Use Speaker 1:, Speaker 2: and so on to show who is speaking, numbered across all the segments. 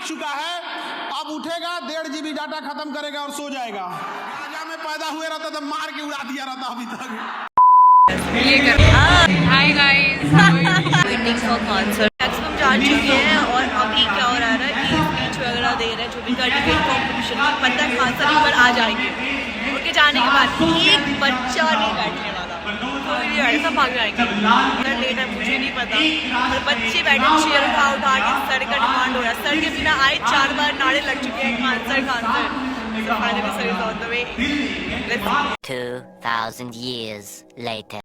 Speaker 1: चुका है, अब उठेगा 1.5 GB डाटा खत्म करेगा और सो जाएगा। राजा में पैदा हुए रहता तो मार के उड़ा दिया रहता अभी तक।
Speaker 2: Hi guys, waiting for concert. Maximum जा चुके हैं और अभी क्या हो रहा है कि स्पीच वगैरह दे रहे हैं जो भी डिबेट कॉम्पिटिशन में, पता है खान सर पर आ जाएंगे। उनके जाने के बाद एक बच्चा नहीं बैठने वाला, कोई नहीं बैठे, सब भाग जाएंगे। अगर लेट है मुझे नहीं पता, और बच्चे बैठे चेयर उठा उठा के सर का डिमांड हो रहा है। सर के बिना आए 4 बार नारे लग चुके हैं Khan sir Khan sir. So finally sir is on the way. Let's see.
Speaker 3: 2000 years later.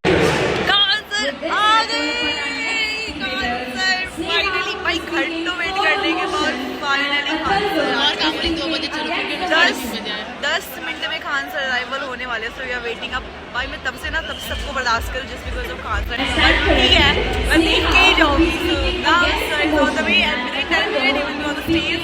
Speaker 2: आ गए फाइनली। भाई घंटों वेट करने के बाद फाइनली खान सर 2 बजे चलो 10 मिनट में खान सर अराइवल होने वाले। So we are waiting. अब भाई मैं तब सबको बर्दाश्त करूँ जिस बिकॉज ऑफ खान सर। ठीक है, मैं देख के ही जाऊँगी। So now sir is on the way and with in 10 minute he will be on the stage.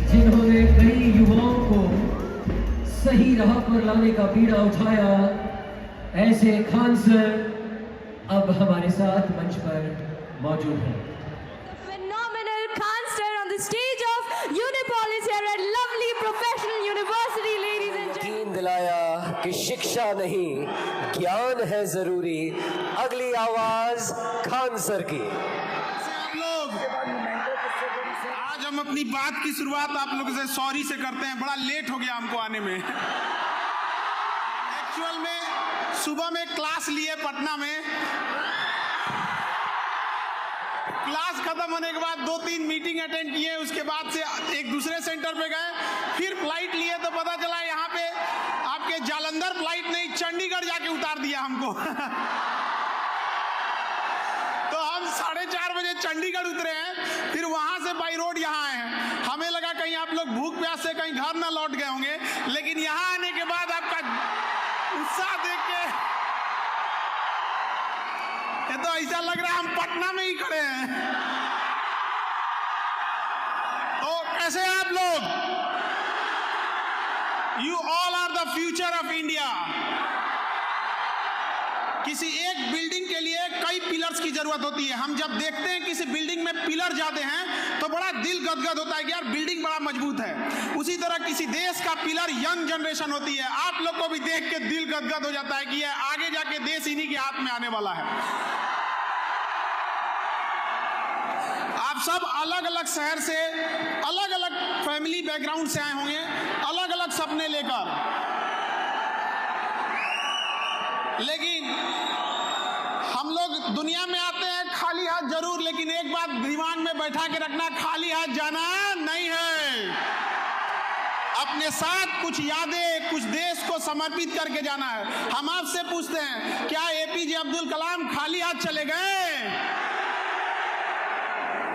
Speaker 4: जिन्होंने कई युवाओं को सही राह पर लाने का बीड़ा उठाया, ऐसे खान सर अब हमारे साथ मंच पर मौजूद हैं।
Speaker 5: Phenomenal Khan sir on the stage of Unipolis here at lovely professional university, ladies and gentlemen.
Speaker 4: यकीन दिलाया कि शिक्षा नहीं ज्ञान है जरूरी। अगली आवाज खान सर की।
Speaker 1: आप लोग आज हम अपनी बात की शुरुआत आप लोगों से सॉरी से करते हैं। बड़ा लेट हो गया हमको आने में। एक्चुअल में सुबह में क्लास लिए पटना में, क्लास खत्म होने के बाद 2-3 मीटिंग अटेंड किए, उसके बाद से एक दूसरे सेंटर पे गए, फिर फ्लाइट लिए तो पता चला यहाँ पे आपके जालंधर फ्लाइट नहीं चंडीगढ़ जाके उतार दिया हमको। तो हम 4:30 बजे चंडीगढ़ उतरे हैं, फिर वहां से बाई रोड यहाँ आए हैं। हमें लगा कहीं आप लोग भूख प्यास से कहीं घर ना लौट गए होंगे, लेकिन यहाँ आने के बाद आपका उत्साह देख के ये तो ऐसा लग रहा है हम पटना में ही खड़े हैं। तो कैसे हैं आप लोग? You all are the future of India. किसी एक बिल्डिंग के लिए कई पिलर्स की जरूरत होती है। हम जब देखते हैं किसी बिल्डिंग में पिलर जाते हैं तो बड़ा दिल गदगद होता है कि यार बिल्डिंग बड़ा मजबूत है। उसी तरह किसी देश का पिलर यंग जनरेशन होती है। आप लोग को भी देख के दिल गदगद हो जाता है कि ये आगे जाके देश इन्हीं के हाथ में आने वाला है। आप सब अलग अलग शहर से, अलग अलग फैमिली बैकग्राउंड से आए होंगे, अलग अलग सपने लेकर, लेकिन हम लोग दुनिया में आते हैं खाली हाथ जरूर, लेकिन एक बात दिमाग में बैठा के रखना, खाली हाथ जाना नहीं है। अपने साथ कुछ यादें, कुछ देश को समर्पित करके जाना है। हम आपसे पूछते हैं, क्या एपीजे अब्दुल कलाम खाली हाथ चले गए?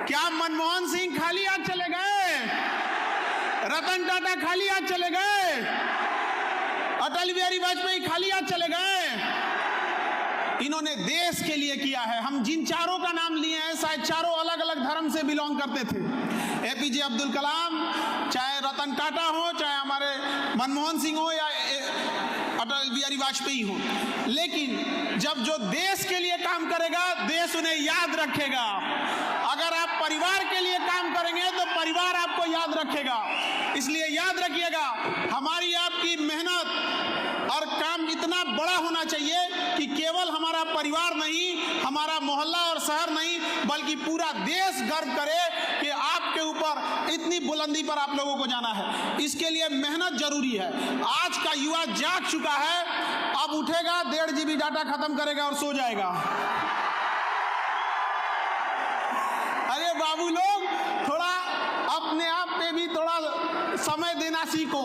Speaker 1: क्या मनमोहन सिंह खाली हाथ चले गए? रतन टाटा खाली हाथ चले गए? अटल बिहारी वाजपेयी खाली हाथ चले गए? इन्होंने देश के लिए किया है। हम जिन चारों का नाम लिए हैं शायद चारों अलग अलग धर्म से बिलोंग करते थे। एपीजे अब्दुल कलाम, चाहे रतन टाटा हो, चाहे हमारे मनमोहन सिंह हो या अटल बिहारी वाजपेयी हो, लेकिन जब जो देश के लिए काम करेगा देश उन्हें याद रखेगा। अगर आप परिवार के लिए काम करेंगे तो परिवार आपको याद रखेगा। इसलिए याद रखिएगा, हमारी आपकी मेहनत और काम इतना बड़ा होना चाहिए कि केवल हमारा परिवार नहीं, हमारा मोहल्ला और शहर नहीं, बल्कि पूरा देश गर्व करे कि आपके ऊपर इतनी बुलंदी पर आप लोगों को जाना है। इसके लिए मेहनत जरूरी है। आज का युवा जाग चुका है, अब उठेगा 1.5 GB डाटा खत्म करेगा और सो जाएगा। अरे बाबू लोग, थोड़ा अपने आप पे भी थोड़ा समय देना सीखो,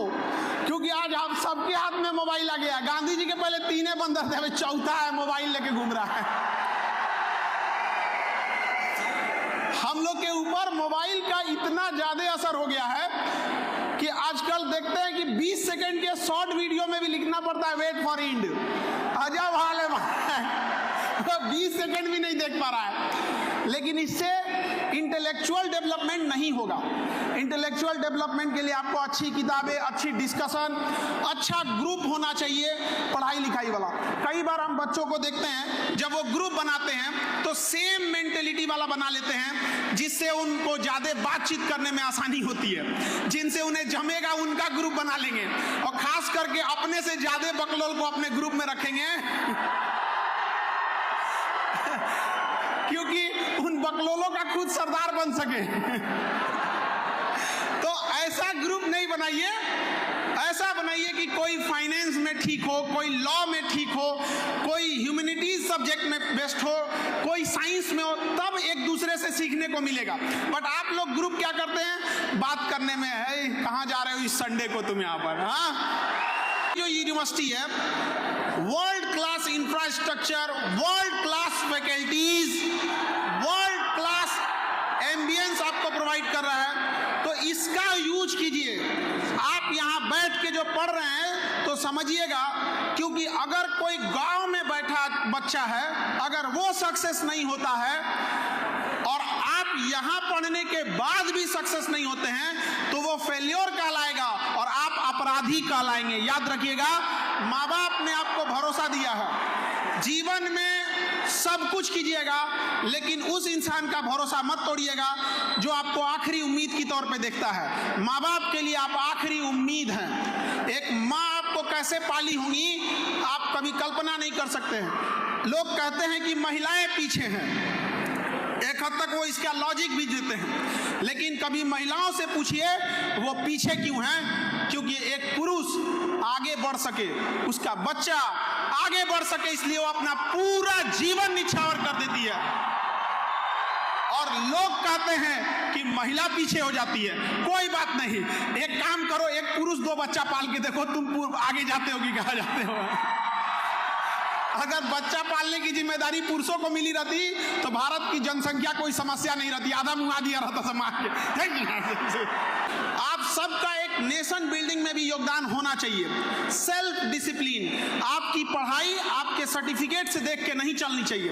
Speaker 1: क्योंकि आज हम सबके हाथ में मोबाइल आ गया। गांधी जी के पहले 3 बंदर थे, अभी चौथा है, मोबाइल लेके घूम रहा है। हम लोग के ऊपर मोबाइल का इतना ज्यादा असर हो गया है कि आजकल देखते हैं कि 20 से सेकंड के शॉर्ट वीडियो में भी लिखना पड़ता है वेट फॉर इंड। अजब हाल है भाई, 20 सेकंड भी नहीं देख पा रहा है। लेकिन इससे इंटेलेक्चुअल डेवलपमेंट नहीं होगा। इंटेलेक्चुअल डेवलपमेंट के लिए आपको अच्छी किताबें, अच्छी डिस्कशन, अच्छा ग्रुप होना चाहिए पढ़ाई लिखाई वाला। कई बार हम बच्चों को देखते हैं जब वो ग्रुप बनाते हैं तो सेम मेंटेलिटी वाला बना लेते हैं, जिससे उनको ज्यादा बातचीत करने में आसानी होती है। जिनसे उन्हें जमेगा उनका ग्रुप बना लेंगे, और खास करके अपने से ज्यादा बकलोल को अपने ग्रुप में रखेंगे क्योंकि उन बकलोलों का खुद सरदार बन सके। तो ऐसा ग्रुप नहीं बनाइए, ऐसा बनाइए कि कोई फाइनेंस में ठीक हो, कोई लॉ में ठीक हो, कोई ह्यूमैनिटीज सब्जेक्ट में बेस्ट हो, कोई साइंस में हो, तब एक दूसरे से सीखने को मिलेगा। बट आप लोग ग्रुप क्या करते हैं, बात करने में है कहाँ जा रहे हो इस संडे को तुम यहाँ पर। हाँ, जो यूनिवर्सिटी है world class infrastructure, world class faculties, world class ambience आपको प्रोवाइड कर रहा है, तो इसका यूज कीजिए। आप यहाँ बैठ के जो पढ़ रहे हैं तो समझिएगा, क्योंकि अगर कोई गांव में बैठा बच्चा है, अगर वो सक्सेस नहीं होता है और आप यहाँ पढ़ने के बाद भी सक्सेस नहीं होते हैं, तो वो फेल्योर कहलाएगा और आप अपराधी कहलाएंगे। याद रखिएगा, माँ बाप ने आपको भरोसा दिया है, जीवन में सब कुछ कीजिएगा, लेकिन उस इंसान का भरोसा मत तोड़िएगा जो आपको आखिरी उम्मीद की तौर पे देखता है। माँ बाप के लिए आप आखिरी उम्मीद हैं। एक माँ आपको कैसे पाली होंगी आप कभी कल्पना नहीं कर सकते हैं। लोग कहते हैं कि महिलाएं पीछे हैं, एक हद तक वो इसका लॉजिक भी देते हैं, लेकिन कभी महिलाओं से पूछिए वो पीछे क्यों हैं। क्योंकि एक पुरुष आगे बढ़ सके, उसका बच्चा आगे बढ़ सके, इसलिए वो अपना पूरा जीवन निछावर कर देती है। और लोग कहते हैं कि महिला पीछे हो जाती है। कोई बात नहीं, एक काम करो, एक पुरुष 2 बच्चा पाल के देखो, तुम आगे जाते हो कि कहाँ जाते हो। अगर बच्चा पालने की जिम्मेदारी पुरुषों को मिली रहती तो भारत की जनसंख्या कोई समस्या नहीं रहती, आधा मुआ दिया रहता समाज के। आप सबका एक नेशन बिल्डिंग में भी योगदान होना चाहिए। सेल्फ डिसिप्लिन, आपकी पढ़ाई आपके सर्टिफिकेट से देख के नहीं चलनी चाहिए,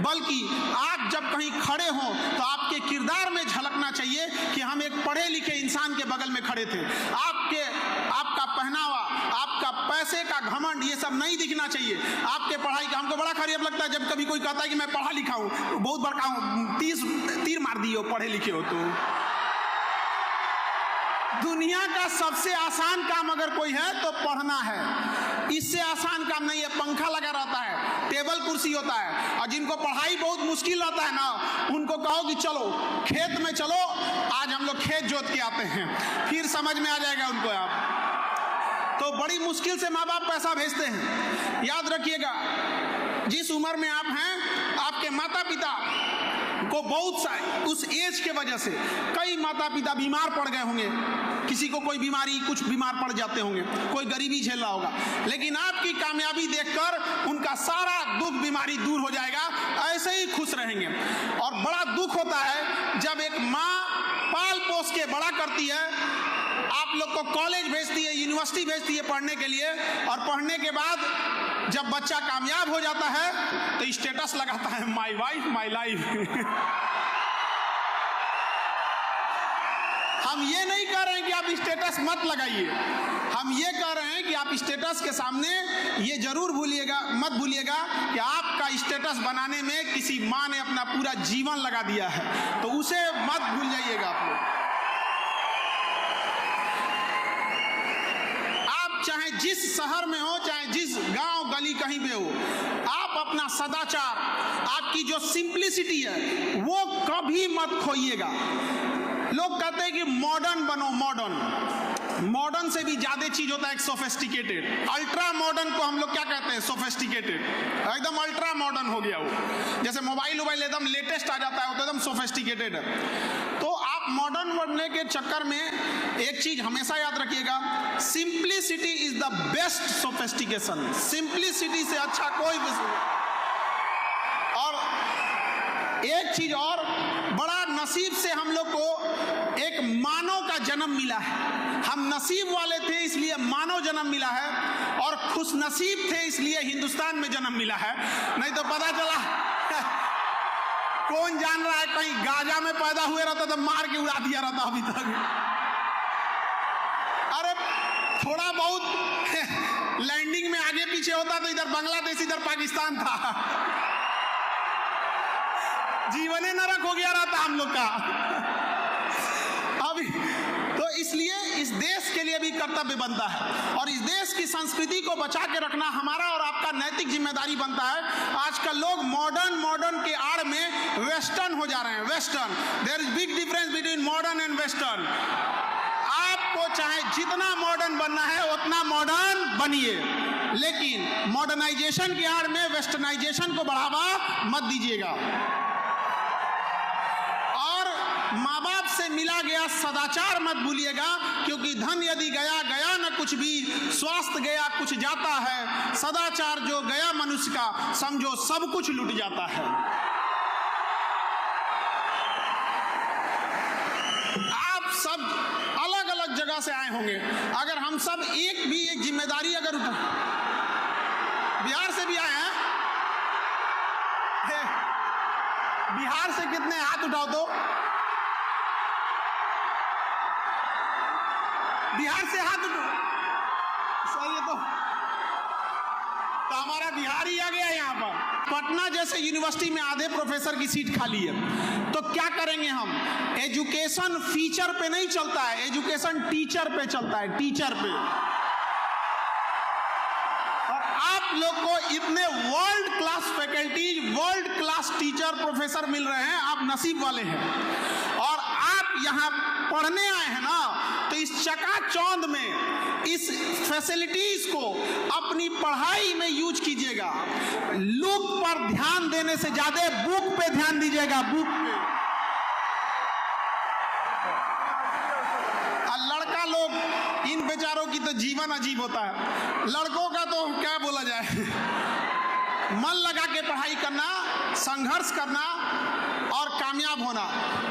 Speaker 1: बल्कि आप जब कहीं खड़े हों तो आपके किरदार में झलकना चाहिए कि हम एक पढ़े लिखे इंसान के बगल में खड़े थे। आपका पहनावा, आपका पैसे का घमंड, ये सब नहीं दिखना चाहिए। आपके पढ़ाई का हमको बड़ा खराब लगता है जब कभी कोई कहता है कि मैं पढ़ा लिखा हूँ, बहुत बड़का हूँ, 30 तीर मार दिए हो पढ़े लिखे हो। तो दुनिया का सबसे आसान काम अगर कोई है तो पढ़ना है। इससे आसान काम नहीं है। पंखा लगा रहता है, टेबल कुर्सी होता है, और जिनको पढ़ाई बहुत मुश्किल रहता है ना, उनको कहो कि चलो खेत में चलो, आज हम लोग खेत जोत के आते हैं, फिर समझ में आ जाएगा उनको। आप तो बड़ी मुश्किल से माँ बाप पैसा भेजते हैं। याद रखिएगा, जिस उम्र में आप हैं, आपके माता पिता को बहुत सारे उस एज के वजह से कई माता पिता बीमार पड़ गए होंगे, किसी को कोई बीमारी, कुछ बीमार पड़ जाते होंगे, कोई गरीबी झेल रहा होगा, लेकिन आपकी कामयाबी देखकर उनका सारा दुख बीमारी दूर हो जाएगा, ऐसे ही खुश रहेंगे। और बड़ा दुख होता है जब एक माँ पाल पोस के बड़ा करती है, आप लोग को कॉलेज भेजती है, यूनिवर्सिटी भेजती है पढ़ने के लिए, और पढ़ने के बाद जब बच्चा कामयाब हो जाता है तो स्टेटस लगाता है, माय वाइफ माय लाइफ। हम ये नहीं कह रहे हैं कि आप स्टेटस मत लगाइए, हम ये कह रहे हैं कि आप स्टेटस के सामने ये जरूर मत भूलिएगा कि आपका स्टेटस बनाने में किसी माँ ने अपना पूरा जीवन लगा दिया है, तो उसे मत भूल जाइएगा। आप लोग चाहे जिस शहर में हो, चाहे जिस गांव गली कहीं पे हो, आप अपना सदाचार, आपकी जो सिंप्लिसिटी है वो कभी मत खोइएगा। लोग कहते हैं कि मॉडर्न बनो, मॉडर्न से भी ज्यादा चीज होता है एक सोफिस्टिकेटेड। अल्ट्रा मॉडर्न को हम लोग क्या कहते हैं, सोफिस्टिकेटेड। एकदम अल्ट्रा मॉडर्न हो गया वो, जैसे मोबाइल एकदम लेटेस्ट आ जाता है, वो तो एकदम सोफिस्टिकेटेड है। तो आप मॉडर्न बनने के चक्कर में एक चीज हमेशा याद रखिएगा, simplicity is the best sophistication. Simplicity से अच्छा कोई भी। और एक चीज और, बड़ा नसीब से हम लोग को एक मानव का जन्म मिला है। हम नसीब वाले थे इसलिए मानव जन्म मिला है, और खुश नसीब थे इसलिए हिंदुस्तान में जन्म मिला है। नहीं तो पता चला कौन जान रहा है, कहीं गाजा में पैदा हुए रहता तो मार के उड़ा दिया रहता अभी तक। अरे थोड़ा बहुत लैंडिंग में आगे पीछे होता तो इधर बांग्लादेश इधर पाकिस्तान था, जीवन नरक हो गया रहता हम लोग का। अभी तो इसलिए इस देश के लिए भी कर्तव्य बनता है, और इस देश की संस्कृति को बचा के रखना हमारा और आपका नैतिक जिम्मेदारी बनता है। आजकल लोग मॉडर्न के आड़ में वेस्टर्न हो जा रहे हैं। Western, there is big difference between modern and western. आपको चाहे जितना मॉडर्न बनना है उतना मॉडर्न बनिए, लेकिन मॉडर्नाइजेशन की आड़ में वेस्टर्नाइजेशन को बढ़ावा मत दीजिएगा। और माँ बाप से मिला गया सदाचार मत भूलिएगा, क्योंकि धन यदि गया गया न कुछ भी, स्वास्थ्य गया कुछ जाता है, सदाचार जो गया मनुष्य का समझो सब कुछ लुट जाता है। आप सब अलग अलग जगह से आए होंगे, अगर हम सब एक जिम्मेदारी अगर उठा, बिहार से भी आए हैं, बिहार से कितने हाथ उठाओ तो, बिहार से हाथ उठाओ, सही है। तो हमारा बिहार ही आ गया यहाँ पर। पटना जैसे यूनिवर्सिटी में आधे प्रोफेसर की सीट खाली है, तो क्या करेंगे हम? एजुकेशन फीचर पे नहीं चलता है, एजुकेशन टीचर पे चलता है, टीचर पे। और आप लोग को इतने world class faculties, world class teacher professor मिल रहे हैं, आप नसीब वाले हैं। और आप यहाँ पढ़ने आए हैं ना, तो इस चकाचौंध में इस फैसिलिटीज को अपनी पढ़ाई में यूज कीजिएगा। लुक पर ध्यान देने से ज्यादा बुक पे ध्यान दीजिएगा, बुक पे। लड़का लोग, इन बेचारों की तो जीवन अजीब होता है। लड़कों का तो क्या बोला जाए, मन लगा के पढ़ाई करना, संघर्ष करना और कामयाब होना।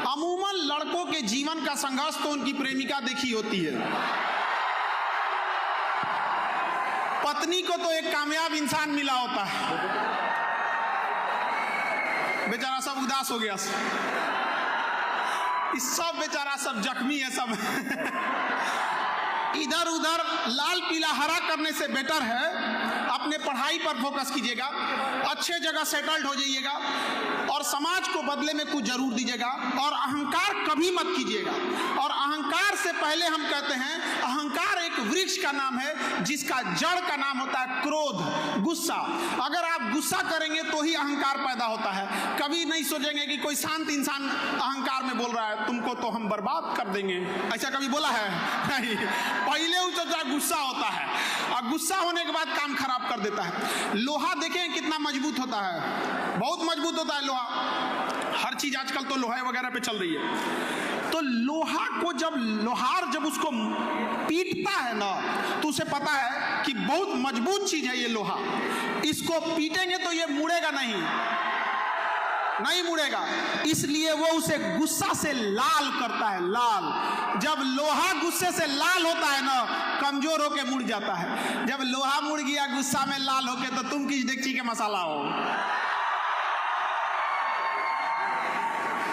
Speaker 1: अमूमन लड़कों के जीवन का संघर्ष तो उनकी प्रेमिका देखी होती है। पत्नी को तो एक कामयाब इंसान मिला होता है, बेचारा सब उदास हो गया, इस सब बेचारा सब जख्मी है सब। इधर उधर लाल पीला हरा करने से बेटर है अपने पढ़ाई पर फोकस कीजिएगा, अच्छे जगह सेटल्ड हो जाइएगा, और समाज को बदले में कुछ जरूर दीजिएगा। और अहंकार कभी मत कीजिएगा। और अहंकार से पहले हम कहते हैं, अहंकार एक वृक्ष का नाम है जिसका जड़ का नाम होता है क्रोध, गुस्सा। अगर आप गुस्सा करेंगे तो ही अहंकार पैदा होता है। कभी नहीं सोचेंगे कि कोई शांत इंसान अहंकार में बोल रहा है तुमको तो हम बर्बाद कर देंगे, ऐसा कभी बोला है? नहीं, पहले उसका गुस्सा होता है, और गुस्सा होने के बाद काम खराब कर देता है। लोहा देखें कितना मजबूत होता है, बहुत मजबूत होता है लोहा। हर चीज आजकल तो लोहे वगैरह पे चल रही है। तो लोहा को लोहार जब उसको पीटता है ना, तो उसे पता है कि बहुत मजबूत चीज है ये लोहा, इसको पीटेंगे तो ये मुड़ेगा नहीं मुड़ेगा, इसलिए वो उसे गुस्सा से लाल करता है, लाल। जब लोहा गुस्से से लाल होता है ना, कमजोर होके मुड़ जाता है। जब लोहा मुड़ गया गुस्सा में लाल होके, तो तुम किस डेगची के मसाला हो।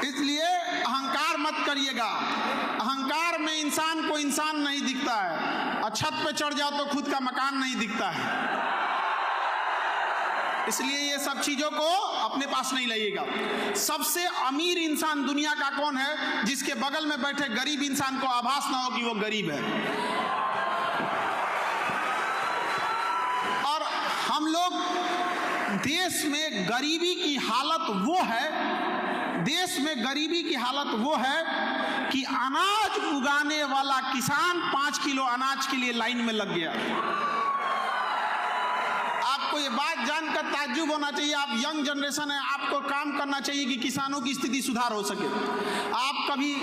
Speaker 1: इसलिए अहंकार मत करिएगा। अहंकार में इंसान को इंसान नहीं दिखता है, और छत पे चढ़ जाओ तो खुद का मकान नहीं दिखता है। इसलिए ये सब चीजों को अपने पास नहीं लाइएगा। सबसे अमीर इंसान दुनिया का कौन है? जिसके बगल में बैठे गरीब इंसान को आभास ना हो कि वो गरीब है। और हम लोग देश में गरीबी की हालत वो है, देश में गरीबी की हालत वो है कि अनाज उगाने वाला किसान 5 किलो अनाज के लिए लाइन में लग गया। आप आपको ये बात जानकर ताज्जुब होना चाहिए, आप यंग जनरेशन है, आपको काम करना चाहिए कि किसानों की स्थिति सुधार हो सके। आप कभी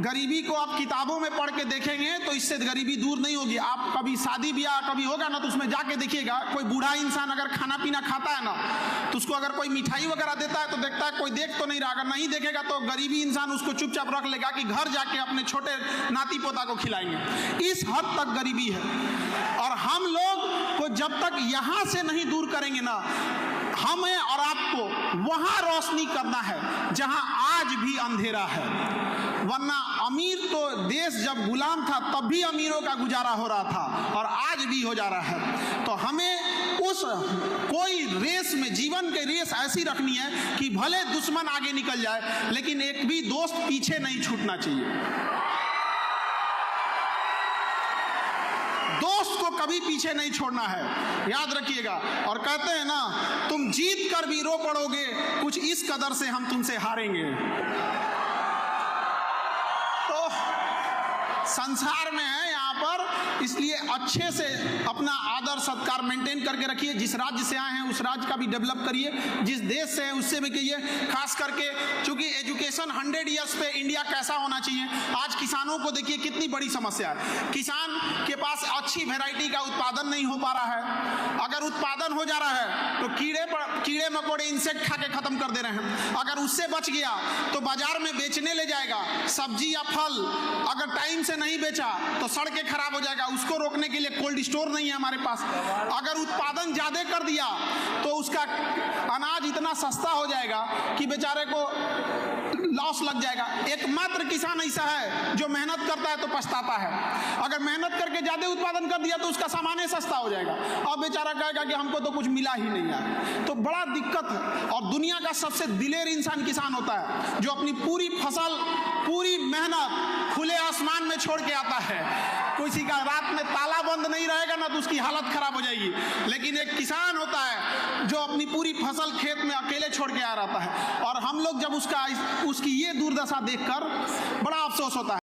Speaker 1: गरीबी को आप किताबों में पढ़ के देखेंगे तो इससे गरीबी दूर नहीं होगी। आप कभी शादी ब्याह कभी होगा ना तो उसमें जाके देखिएगा, कोई बूढ़ा इंसान अगर खाना पीना खाता है ना तो उसको अगर कोई मिठाई वगैरह देता है तो देखता है कोई देख तो नहीं रहा, अगर नहीं देखेगा तो गरीबी इंसान उसको चुपचाप रख लेगा कि घर जाके अपने छोटे नाती पोता को खिलाएंगे। इस हद तक गरीबी है। और हम लोग को जब तक यहाँ से नहीं दूर करेंगे ना, हमें और आपको वहाँ रोशनी करना है जहाँ आज भी अंधेरा है। वरना अमीर तो देश जब गुलाम था तब भी अमीरों का गुजारा हो रहा था और आज भी हो जा रहा है। तो हमें उस कोई रेस में, जीवन के रेस ऐसी रखनी है कि भले दुश्मन आगे निकल जाए लेकिन एक भी दोस्त पीछे नहीं छूटना चाहिए। दोस्त को कभी पीछे नहीं छोड़ना है, याद रखिएगा। और कहते हैं ना, तुम जीत कर भी रो पड़ोगे, कुछ इस कदर से हम तुमसे हारेंगे। तो संसार में है यहाँ पर, इसलिए अच्छे से अपना आदर सत्कार मेंटेन करके रखिए। जिस राज्य से आए हैं उस राज्य का भी डेवलप करिए, जिस देश से है उससे भी कहिए। खास करके चूंकि एजुकेशन 100 ईयर्स पे इंडिया कैसा होना चाहिए, आज किसानों को देखिए कितनी बड़ी समस्या है। किसान के पास अच्छी वैरायटी का उत्पादन नहीं हो पा रहा है। अगर उत्पादन हो जा रहा है तो कीड़े मकोड़े इंसेक्ट खा के खत्म कर दे रहे हैं। अगर उससे बच गया तो बाजार में बेचने ले जाएगा। सब्जी या फल अगर टाइम से नहीं बेचा तो सड़ के खराब हो जाएगा, उसको रोकने के लिए कोल्ड स्टोर नहीं है हमारे पास। अगर उत्पादन ज्यादा कर दिया तो उसका अनाज इतना सस्ता हो जाएगा कि बेचारे को लॉस लग जाएगा। एकमात्र किसान ऐसा है जो मेहनत करता है तो पछताता है। अगर मेहनत करके ज्यादा उत्पादन कर दिया तो उसका सामान सस्ता हो जाएगा और बेचारा कहेगा कि हमको तो कुछ मिला ही नहीं है। तो बड़ा दिक्कत है। और दुनिया का सबसे दिलेर इंसान किसान होता है, जो अपनी पूरी फसल, पूरी मेहनत खुले आसमान में छोड़ के आता है। किसी का रात में ताला बंद नहीं रहेगा ना तो उसकी हालत खराब हो जाएगी। लेकिन एक किसान होता है जो अपनी पूरी फसल खेत में अकेले छोड़ के आ रहा है। और हम लोग जब उसकी ये दुर्दशा देखकर बड़ा अफसोस होता है।